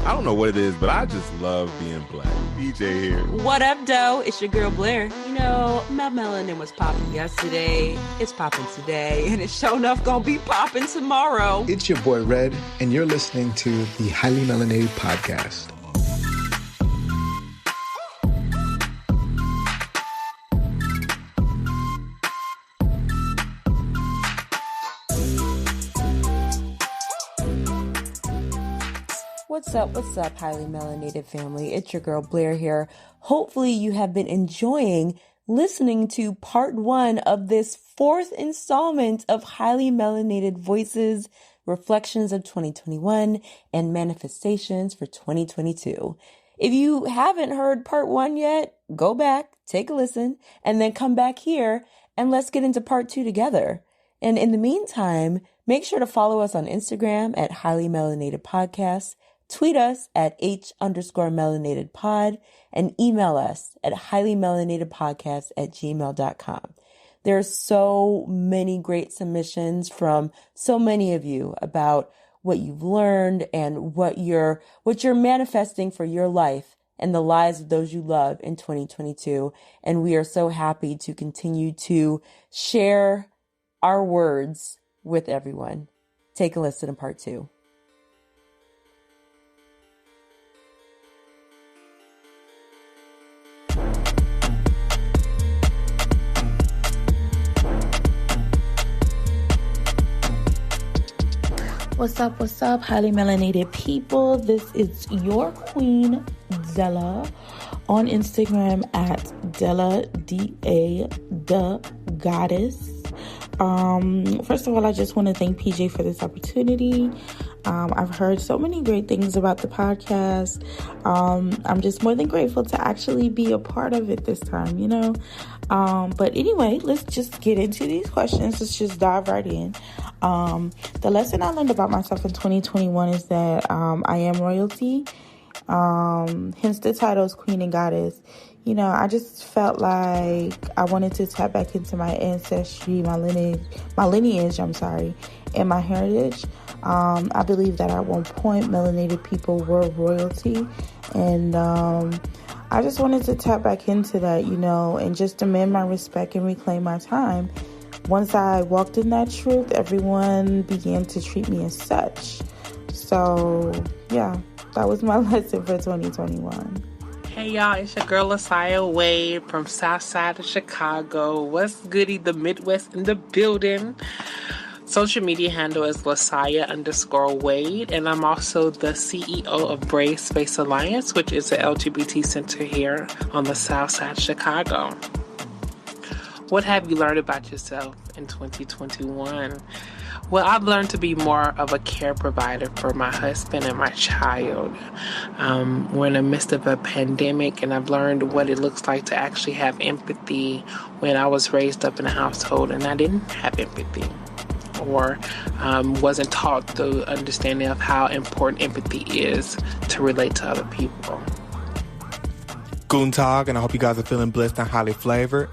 I don't know what it is, but I just love being black. DJ here. What up, doe? It's your girl, Blair. You know, my melanin was popping yesterday. It's popping today. And it's sure enough gonna be popping tomorrow. It's your boy, Red, and you're listening to the Highly Melanated Podcast. What's up, Highly Melanated family? It's your girl, Blair here. Hopefully you have been enjoying listening to part 1 of this 4th installment of Highly Melanated Voices, Reflections of 2021, and Manifestations for 2022. If you haven't heard part 1 yet, go back, take a listen, and then come back here and let's get into part 2 together. And in the meantime, make sure to follow us on Instagram at Highly Melanated Podcast. Tweet us at H_melanatedpod and email us at highlymelanatedpodcast@gmail.com. There are so many great submissions from so many of you about what you've learned and what you're manifesting for your life and the lives of those you love in 2022. And we are so happy to continue to share our words with everyone. Take a listen to part 2. What's up, highly melanated people? This is your queen, Della, on Instagram at Della, D-A, the goddess. First of all, I just want to thank PJ for this opportunity. I've heard so many great things about the podcast. I'm just more than grateful to actually be a part of it this time, you know? But anyway, let's just get into these questions. Let's just dive right in. The lesson I learned about myself in 2021 is that I am royalty. Hence the titles Queen and Goddess. You know, I just felt like I wanted to tap back into my ancestry, my lineage, and my heritage. I believe that at one point, melanated people were royalty. And I just wanted to tap back into that, you know, and just demand my respect and reclaim my time. Once I walked in that truth, everyone began to treat me as such. So, yeah, that was my lesson for 2021. Hey y'all, it's your girl Lasaya Wade from South Side of Chicago. What's goody, the Midwest in the building? Social media handle is Lasaya_Wade, and I'm also the CEO of Brave Space Alliance, which is an LGBT center here on the South Side of Chicago. What have you learned about yourself in 2021? Well, I've learned to be more of a care provider for my husband and my child. We're in the midst of a pandemic, and I've learned what it looks like to actually have empathy when I was raised up in a household and I didn't have empathy, or wasn't taught the understanding of how important empathy is to relate to other people. Guten Tag, and I hope you guys are feeling blessed and highly flavored.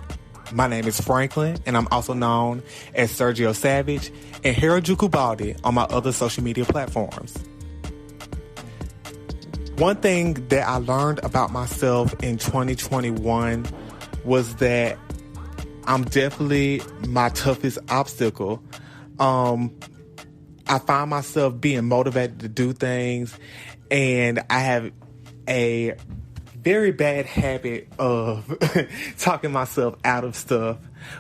My name is Franklin, and I'm also known as Sergio Savage and Harajuku Baldi on my other social media platforms. One thing that I learned about myself in 2021 was that I'm definitely my toughest obstacle. I find myself being motivated to do things, and I have a very bad habit of talking myself out of stuff.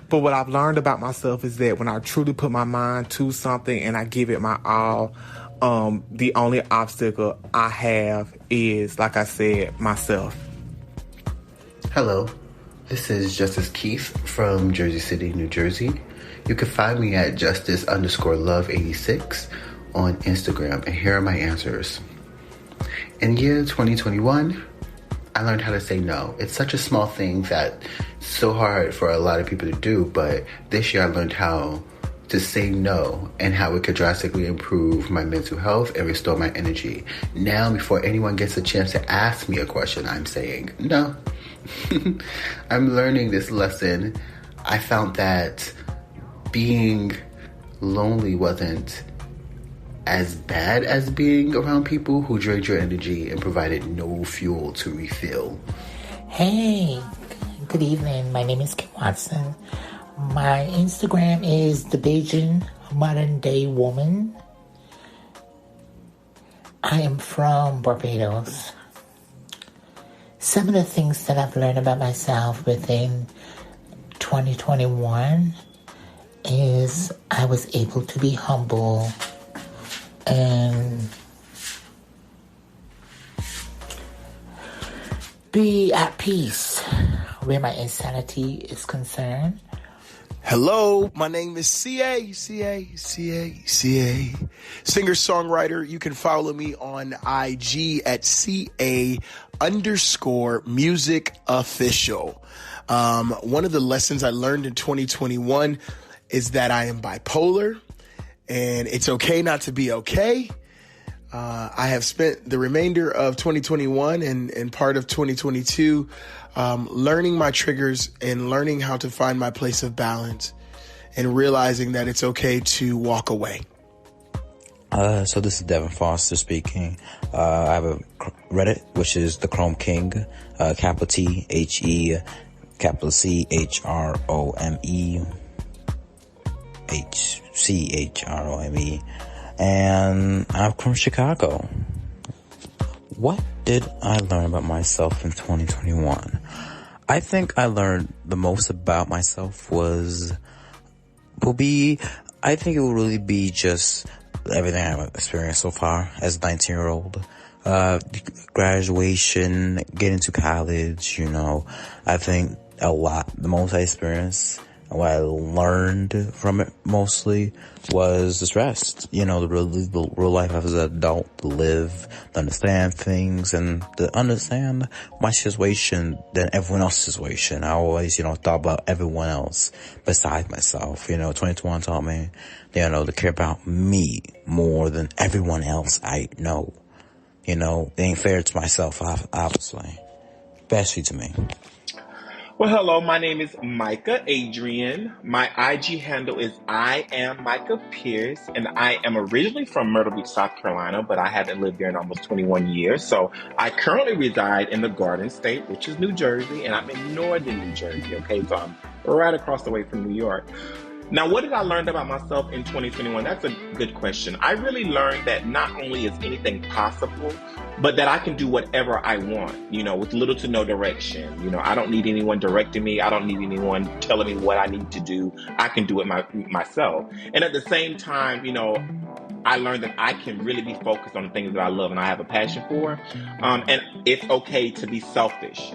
But what I've learned about myself is that when I truly put my mind to something and I give it my all, the only obstacle I have is, like I said, myself. Hello, this is Justice Keith from Jersey City, New Jersey. You can find me at Justice_Love86 on Instagram, and here are my answers. In year 2021, I learned how to say no. It's such a small thing that it's so hard for a lot of people to do, but this year I learned how to say no and how it could drastically improve my mental health and restore my energy. Now, before anyone gets a chance to ask me a question, I'm saying no. I'm learning this lesson. I found that being lonely wasn't as bad as being around people who drained your energy and provided no fuel to refill. Hey, good evening. My name is Kim Watson. My Instagram is the Beijing Modern Day Woman. I am from Barbados. Some of the things that I've learned about myself within 2021 is I was able to be humble and be at peace where my insanity is concerned. Hello, my name is CA, singer-songwriter. You can follow me on IG at CA_music official. One of the lessons I learned in 2021 is that I am bipolar and it's okay not to be okay. I have spent the remainder of 2021 and part of 2022 learning my triggers and learning how to find my place of balance and realizing that it's okay to walk away. So this is Devin Foster speaking. I have a Reddit, which is the Chrome King, capital THE, capital CHROME, HCHROME, and I'm from Chicago. What did I learn about myself in 2021? I think I learned the most about myself I think it will really be just everything I've experienced so far as a 19-year-old. Graduation, getting to college, I think the most I experienced and what I learned from it mostly was the stress. The real life as an adult, to live, to understand things, and to understand my situation than everyone else's situation. I always, thought about everyone else besides myself. 2021 taught me, to care about me more than everyone else I know. It ain't fair to myself, obviously. Especially to me. Well, hello, my name is Micah Adrian. My IG handle is I am Micah Pierce, and I am originally from Myrtle Beach, South Carolina, but I haven't lived there in almost 21 years. So I currently reside in the Garden State, which is New Jersey, and I'm in northern New Jersey, okay? So I'm right across the way from New York. Now, what did I learn about myself in 2021? That's a good question. I really learned that not only is anything possible, but that I can do whatever I want, with little to no direction. I don't need anyone directing me. I don't need anyone telling me what I need to do. I can do it myself. And at the same time, I learned that I can really be focused on the things that I love and I have a passion for. And it's okay to be selfish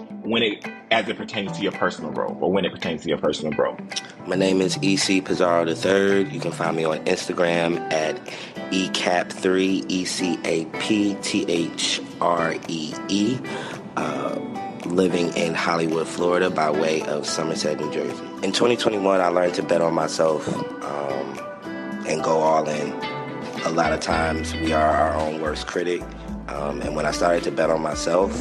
as it pertains to your personal growth or when it pertains to your personal growth. My name is E.C. Pizarro III. You can find me on Instagram at ECAP3, ECAPTHREE. Living in Hollywood, Florida by way of Somerset, New Jersey. In 2021, I learned to bet on myself and go all in. A lot of times we are our own worst critic. And when I started to bet on myself,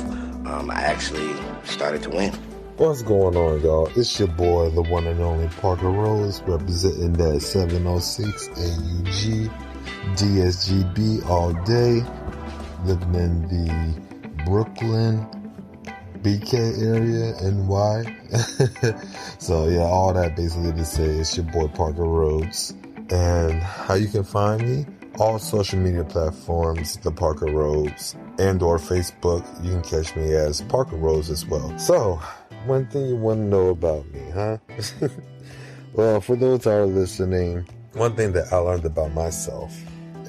I actually started to win. What's going on, y'all? It's your boy, the one and only Parker Rose, representing that 706 AUG DSGB all day, living in the Brooklyn BK area, NY. So yeah, all that basically to say it's your boy Parker Rhodes. And how you can find me? All social media platforms, the Parker Rhodes, and or Facebook. You can catch me as Parker Rhodes as well. So, one thing you want to know about me, huh? Well, for those that are listening, one thing that I learned about myself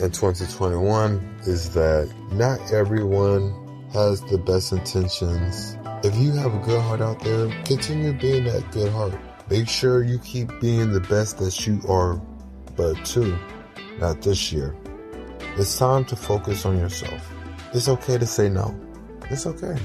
in 2021 is that not everyone has the best intentions. If you have a good heart out there, continue being that good heart. Make sure you keep being the best that you are, but too, not this year. It's time to focus on yourself. It's okay to say no. It's okay.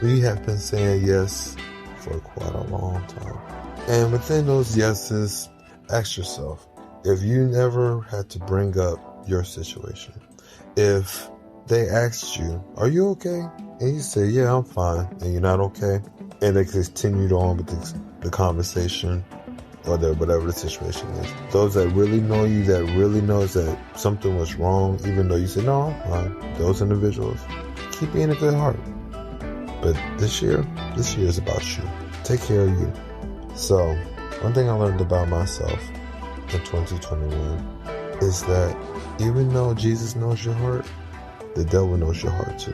We have been saying yes for quite a long time. And within those yeses, ask yourself, if you never had to bring up your situation, if they asked you, are you okay? And you say, yeah, I'm fine. And you're not okay. And they continued on with the conversation. or that whatever the situation is. Those that really know you, that really knows that something was wrong, even though you said no, those individuals, keep being a good heart. But this year is about you. Take care of you. So, one thing I learned about myself in 2021 is that even though Jesus knows your heart, the devil knows your heart too.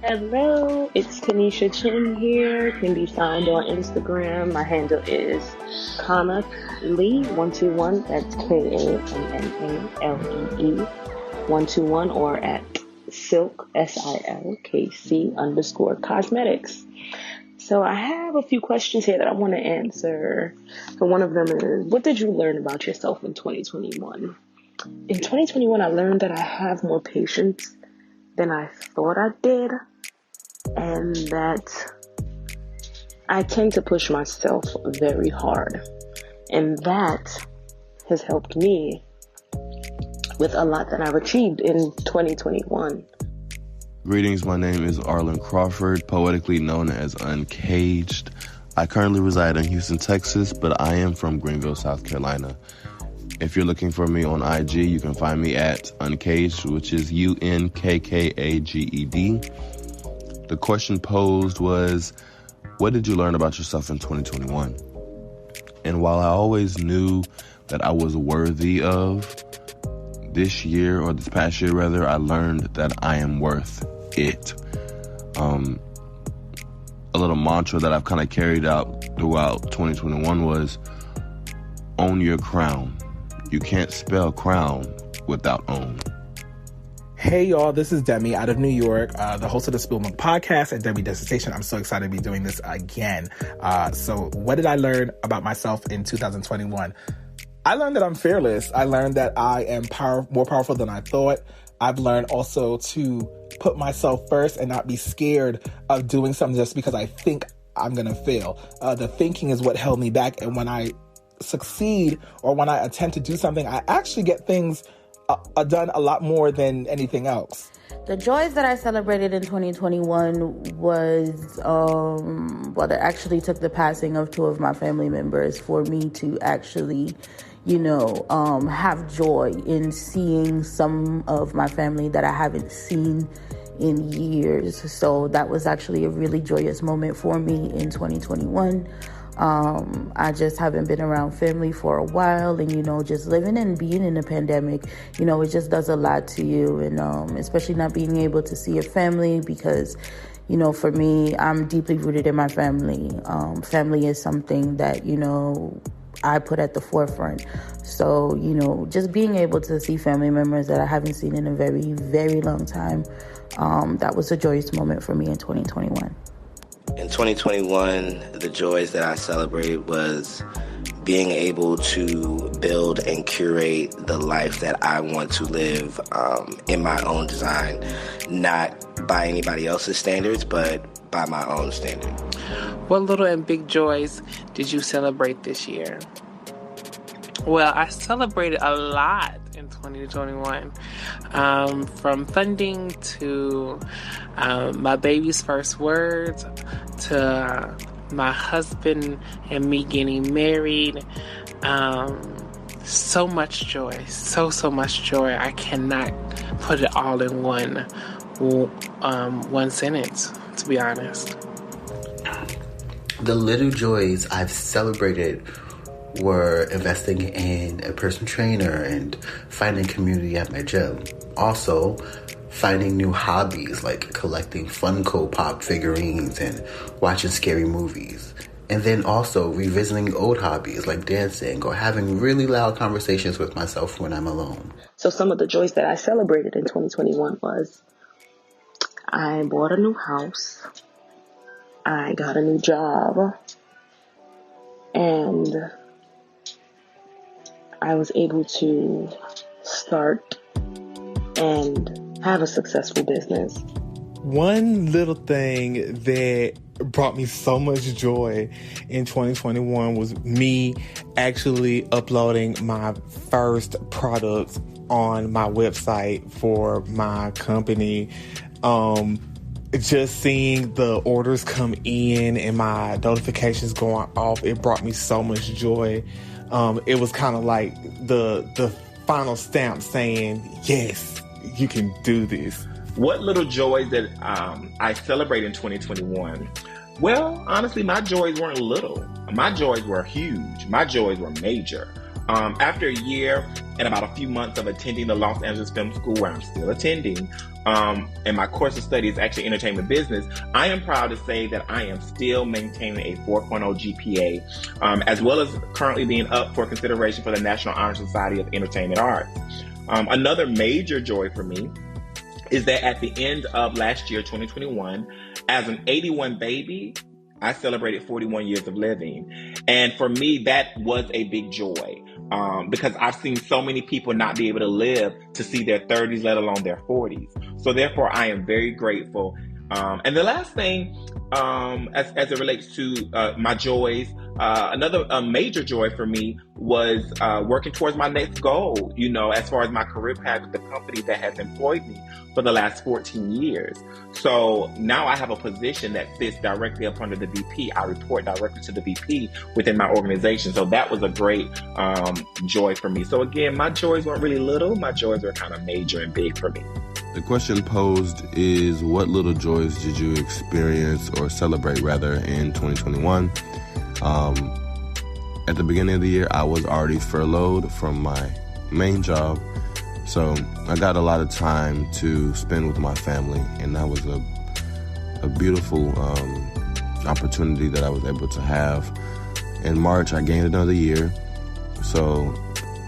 Hello, it's Tanisha Chin here. Can be found on Instagram. My handle is Lee121. That's KAMMALEE 121, or at Silk SILKC_cosmetics. So I have a few questions here that I want to answer. So one of them is, what did you learn about yourself in 2021? In 2021, I learned that I have more patience than I thought I did, and that I tend to push myself very hard. And that has helped me with a lot that I've achieved in 2021. Greetings, my name is Arlen Crawford, poetically known as Uncaged. I currently reside in Houston, Texas, but I am from Greenville, South Carolina. If you're looking for me on IG, you can find me at Uncaged, which is UNKKAGED. The question posed was, what did you learn about yourself in 2021? And while I always knew that I was worthy of, this past year, I learned that I am worth it. A little mantra that I've kind of carried out throughout 2021 was, own your crown. You can't spell crown without own. Hey y'all, this is Demi out of New York, the host of the Spillmilk Podcast at Demi Destination. I'm so excited to be doing this again. So what did I learn about myself in 2021? I learned that I'm fearless. I learned that I am more powerful than I thought. I've learned also to put myself first and not be scared of doing something just because I think I'm going to fail. The thinking is what held me back. And when I succeed or when I attempt to do something, I actually get things done a lot more than anything else. The joys that I celebrated in 2021 was, that actually took the passing of two of my family members for me to actually, have joy in seeing some of my family that I haven't seen in years. So that was actually a really joyous moment for me in 2021. I just haven't been around family for a while, and just living and being in a pandemic, it just does a lot to you, and especially not being able to see your family, because for me, I'm deeply rooted in my family. Family is something that I put at the forefront. So just being able to see family members that I haven't seen in a very, very long time, that was a joyous moment for me in 2021. In 2021, the joys that I celebrated was being able to build and curate the life that I want to live in my own design, not by anybody else's standards, but by my own standard. What little and big joys did you celebrate this year? Well, I celebrated a lot in 2021, from funding to my baby's first words to my husband and me getting married. So much joy, so much joy. I cannot put it all in one sentence, to be honest. The little joys I've celebrated were investing in a personal trainer and finding community at my gym. Also, finding new hobbies like collecting Funko Pop figurines and watching scary movies. And then also revisiting old hobbies like dancing or having really loud conversations with myself when I'm alone. So some of the joys that I celebrated in 2021 was I bought a new house, I got a new job, and I was able to start and have a successful business. One little thing that brought me so much joy in 2021 was me actually uploading my first product on my website for my company. just seeing the orders come in and my notifications going off, it brought me so much joy. It was kind of like the final stamp saying, yes, you can do this. What little joys that I celebrate in 2021? Well, honestly, my joys weren't little. My joys were huge. My joys were major. After a year and about a few months of attending the Los Angeles Film School, where I'm still attending, and my course of study is actually entertainment business, I am proud to say that I am still maintaining a 4.0 GPA, as well as currently being up for consideration for the National Honor Society of Entertainment Arts. Another major joy for me is that at the end of last year, 2021, as an 81 baby, I celebrated 41 years of living. And for me, that was a big joy, because I've seen so many people not be able to live to see their 30s, let alone their 40s. So therefore, I am very grateful. And the last thing, as it relates to my joys, another major joy for me was working towards my next goal, as far as my career path with the company that has employed me for the last 14 years. So now I have a position that sits directly up under the VP. I report directly to the VP within my organization. So that was a great joy for me. So again, my joys weren't really little. My joys were kind of major and big for me. The question posed is, what little joys did you experience or celebrate rather in 2021? At the beginning of the year, I was already furloughed from my main job. So I got a lot of time to spend with my family, and that was a beautiful opportunity that I was able to have. In March, I gained another year, so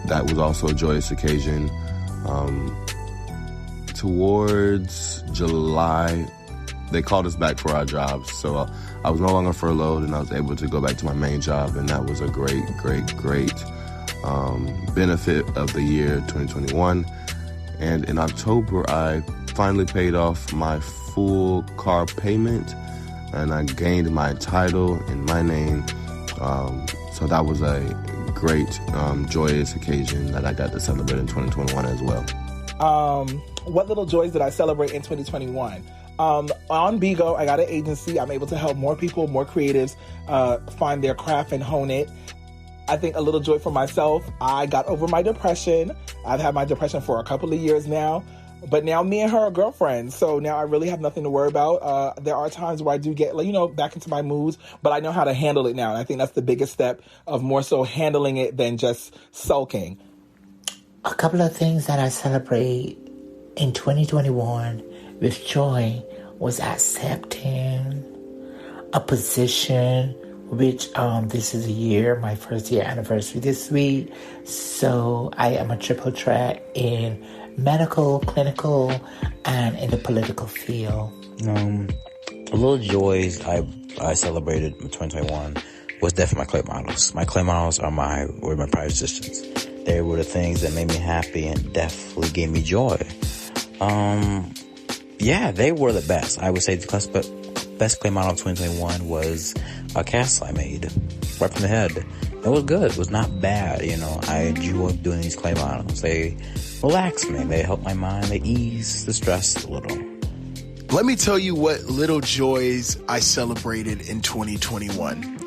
that was also a joyous occasion. Towards July, they called us back for our jobs, so I was no longer furloughed, and I was able to go back to my main job, and that was a great benefit of the year 2021. And in October, I finally paid off my full car payment, and I gained my title in my name. So that was a great, joyous occasion that I got to celebrate in 2021 as well. What little joys did I celebrate in 2021? On Bigo, I got an agency. I'm able to help more people, more creatives, find their craft and hone it. I think a little joy for myself, I got over my depression. I've had my depression for a couple of years now, but now me and her are girlfriends. So now I really have nothing to worry about. There are times where I do get, back into my moods, but I know how to handle it now. And I think that's the biggest step of more so handling it than just sulking. A couple of things that I celebrate in 2021 with joy was accepting a position, which this is a year, my first year anniversary this week. So I am a triple threat in medical, clinical, and in the political field. A little joys I celebrated in 2021 was definitely my clay models. My clay models were my private assistants. They were the things that made me happy and definitely gave me joy. Yeah, they were the best. I would say the best clay model of 2021 was a castle I made right from the head. It was good. It was not bad, I enjoyed doing these clay models. They relax me. They help my mind. They ease the stress a little. Let me tell you what little joys I celebrated in 2021.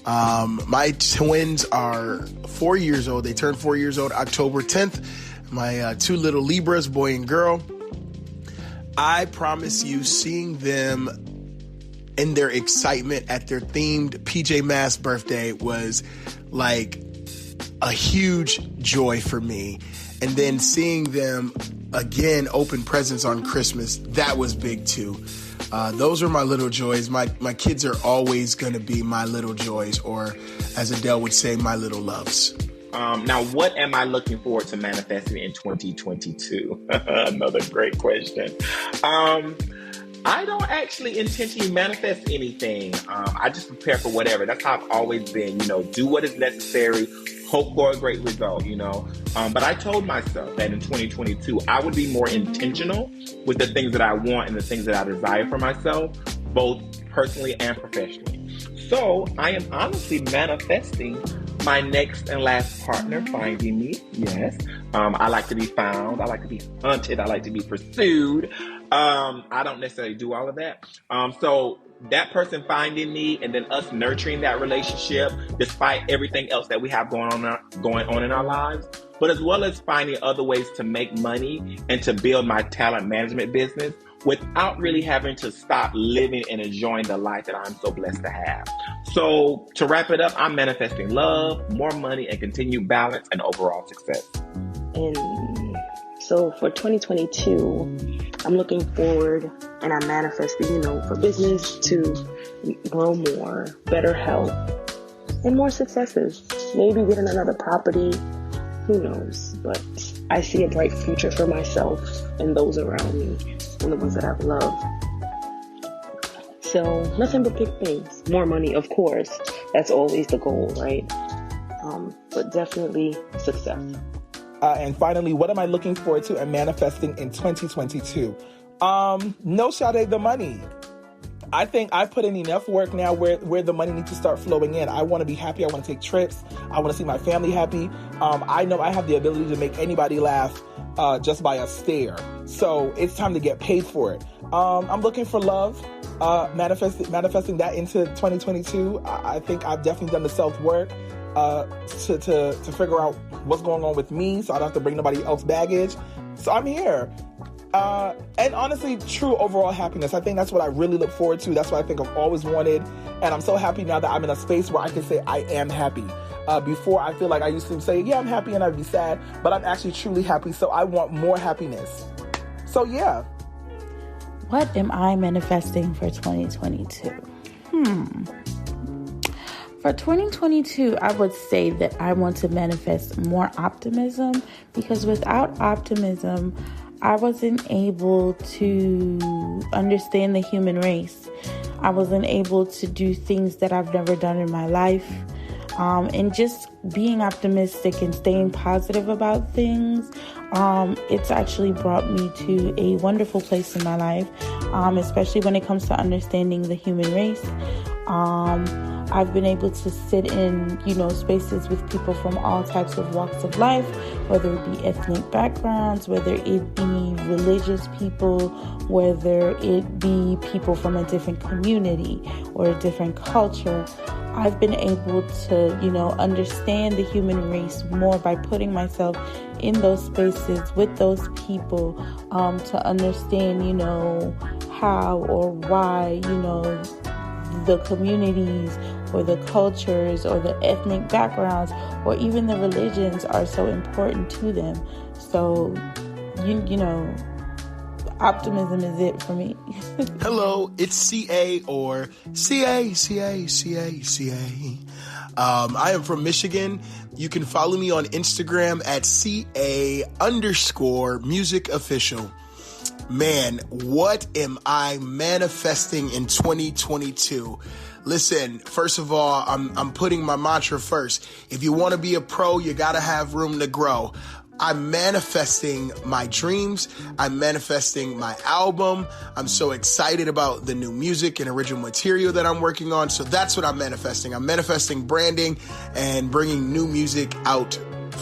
My twins are 4 years old. They turned 4 years old October 10th. My two little Libras, boy and girl. I promise you, seeing them in their excitement at their themed PJ Masks birthday was like a huge joy for me. And then seeing them again open presents on Christmas, that was big too. Those are my little joys. My kids are always going to be my little joys, or as Adele would say, my little loves. Now, what am I looking forward to manifesting in 2022? Another great question. I don't actually intentionally manifest anything. I just prepare for whatever. That's how I've always been, do what is necessary, hope for a great result, But I told myself that in 2022, I would be more intentional with the things that I want and the things that I desire for myself, both personally and professionally. So I am honestly manifesting my next and last partner finding me, yes, I like to be found. I like to be hunted. I like to be pursued. I don't necessarily do all of that. So that person finding me and then us nurturing that relationship, despite everything else that we have going on in our lives, but as well as finding other ways to make money and to build my talent management business without really having to stop living and enjoying the life that I'm so blessed to have. So to wrap it up, I'm manifesting love, more money, and continued balance and overall success. And so for 2022, I'm looking forward and I'm manifesting, for business to grow more, better health, and more successes. Maybe getting another property, who knows? But I see a bright future for myself and those around me and the ones that I've loved. So nothing but big things. More money, of course. That's always the goal, right? But definitely success. And finally, what am I looking forward to and manifesting in 2022? No shoutout the money. I think I've put in enough work now where the money needs to start flowing in. I want to be happy. I want to take trips. I want to see my family happy. I know I have the ability to make anybody laugh just by a stare. So it's time to get paid for it. I'm looking for love, manifesting that into 2022. I think I've definitely done the self-work to figure out what's going on with me so I don't have to bring nobody else's baggage. So I'm here. And honestly, true overall happiness. I think that's what I really look forward to. That's what I think I've always wanted. And I'm so happy now that I'm in a space where I can say I am happy. Before, I feel like I used to say, yeah, I'm happy and I'd be sad, but I'm actually truly happy. So I want more happiness. So yeah. What am I manifesting for 2022? For 2022, I would say that I want to manifest more optimism, because without optimism, I wasn't able to understand the human race. I wasn't able to do things that I've never done in my life. And just being optimistic and staying positive about things, it's actually brought me to a wonderful place in my life, especially when it comes to understanding the human race. I've been able to sit in, spaces with people from all types of walks of life, whether it be ethnic backgrounds, whether it be religious people, whether it be people from a different community or a different culture. I've been able to, understand the human race more by putting myself in those spaces with those people, to understand, how or why, the communities or the cultures or the ethnic backgrounds or even the religions are so important to them. So, optimism is it for me. Hello, it's CA or CA. I am from Michigan. You can follow me on Instagram at CA_musicofficial. Man, what am I manifesting in 2022? Listen, first of all, I'm putting my mantra first. If you want to be a pro, you got to have room to grow. I'm manifesting my dreams. I'm manifesting my album. I'm so excited about the new music and original material that I'm working on. So that's what I'm manifesting. I'm manifesting branding and bringing new music out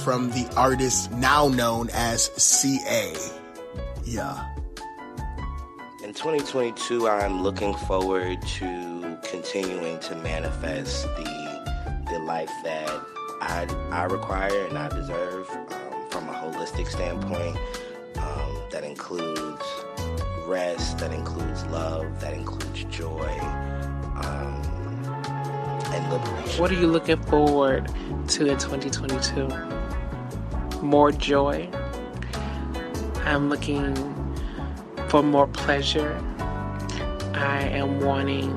from the artist now known as CA. Yeah. In 2022, I'm looking forward to continuing to manifest the life that I require and I deserve, from a holistic standpoint. That includes rest, that includes love, that includes joy, and liberation. What are you looking forward to in 2022? More joy. I'm looking for more pleasure. I am wanting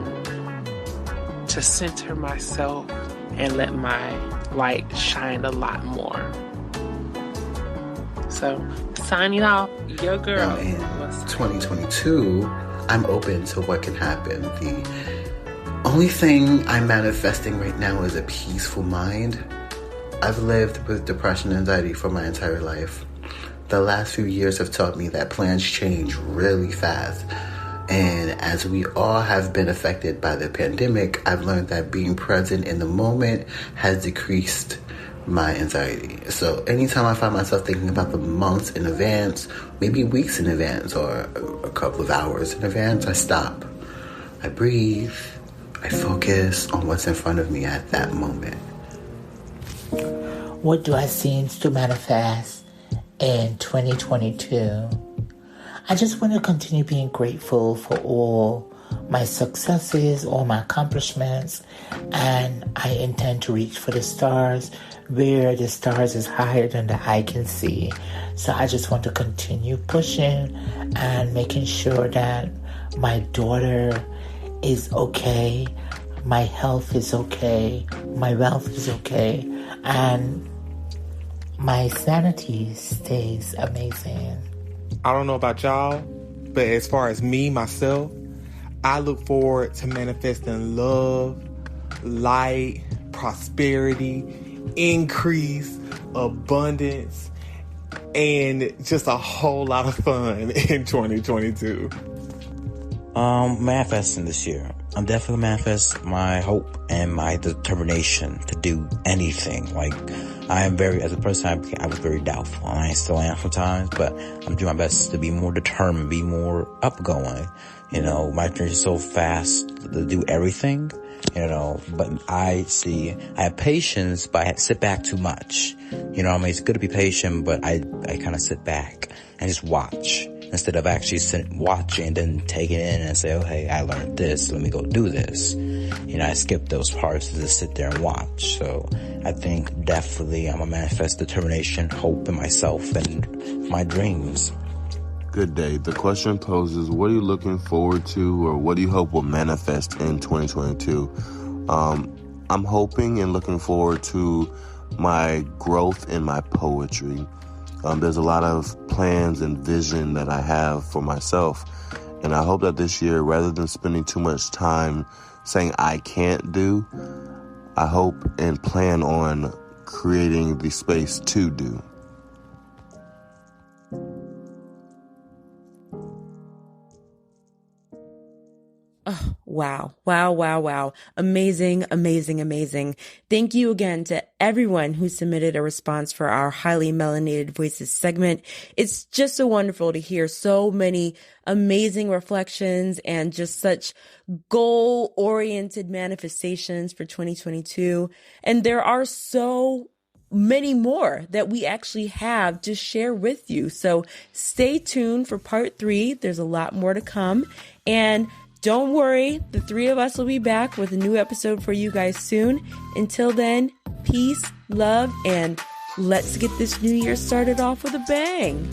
to center myself and let my light shine a lot more. So, signing off, your girl. Now in 2022, I'm open to what can happen. The only thing I'm manifesting right now is a peaceful mind. I've lived with depression and anxiety for my entire life. The last few years have taught me that plans change really fast. And as we all have been affected by the pandemic, I've learned that being present in the moment has decreased my anxiety. So anytime I find myself thinking about the months in advance, maybe weeks in advance, or a couple of hours in advance, I stop. I breathe. I focus on what's in front of me at that moment. What do I seem to manifest in 2022? I just want to continue being grateful for all my successes, all my accomplishments, and I intend to reach for the stars where the stars is higher than the eye can see. So I just want to continue pushing and making sure that my daughter is okay, my health is okay, my wealth is okay, and my sanity stays amazing. I don't know about y'all, but as far as me, myself, I look forward to manifesting love, light, prosperity, increase, abundance, and just a whole lot of fun in 2022. Manifesting this year. I'm definitely manifest my hope and my determination to do anything. Like, I am very, as a person, I was very doubtful, and I still am sometimes, but I'm doing my best to be more determined, be more upgoing. You know, my journey is so fast to do everything, you know, but I have patience, but I sit back too much. You know what I mean? It's good to be patient, but I kind of sit back and just watch instead of actually watching and then take it in and say, oh, hey, I learned this. Let me go do this. You know, I skip those parts to just sit there and watch. So I think definitely I'm going to manifest determination, hope in myself and my dreams. Good day. The question poses, what are you looking forward to, or what do you hope will manifest in 2022? I'm hoping and looking forward to my growth in my poetry. There's a lot of plans and vision that I have for myself, and I hope that this year, rather than spending too much time saying I can't do, I hope and plan on creating the space to do. Oh, wow. Wow, wow, wow. Amazing, amazing, amazing. Thank you again to everyone who submitted a response for our Highly Melanated Voices segment. It's just so wonderful to hear so many amazing reflections and just such goal-oriented manifestations for 2022. And there are so many more that we actually have to share with you. So stay tuned for part 3. There's a lot more to come. And don't worry, the 3 of us will be back with a new episode for you guys soon. Until then, peace, love, and let's get this new year started off with a bang.